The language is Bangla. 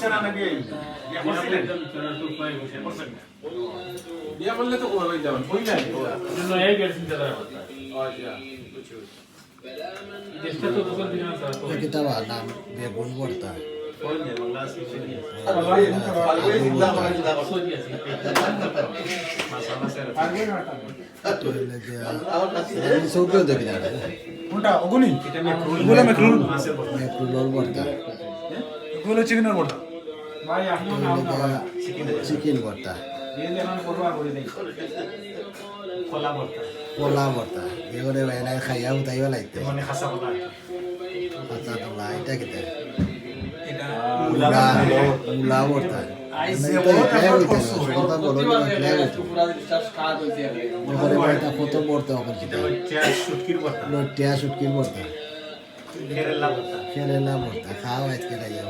না নাকি বিয়া করছিলেন বিয়া করলে তো কোথায় যাবেন বই নাই জন্য এই গেছেন দাদা কথা আচ্ছা দেশটা তো দোকান দিন আছে তো কিতাব নাম বেগুন ভর্তা কোন যে বাংলা শিখে সৌকেও দেখি না কোনটা অগুনি এটা মেকরুল এগুলো মেকরুল মাছের বড় মেকরুল ভর্তা এগুলো চিকেনের মোটা ভাই আপনি নাও না ভাই চিকেন ভর্তা যে যেমন করবা করে দেই কলা ভর্তা পোলা ভর্তা এবারে বাইরে খাইয়া উঠাইবা লাগতে মানে খাসা কলা আচ্ছা তোলা এটা কেটে এটা মূলা মূলা ভর্তা কত ভর্তা শুটকির ভর্তা লটিয়া শুটকির ভর্তা কেরালা ভর্তা কেরালা ভর্তা খাও আজকে খাইয়া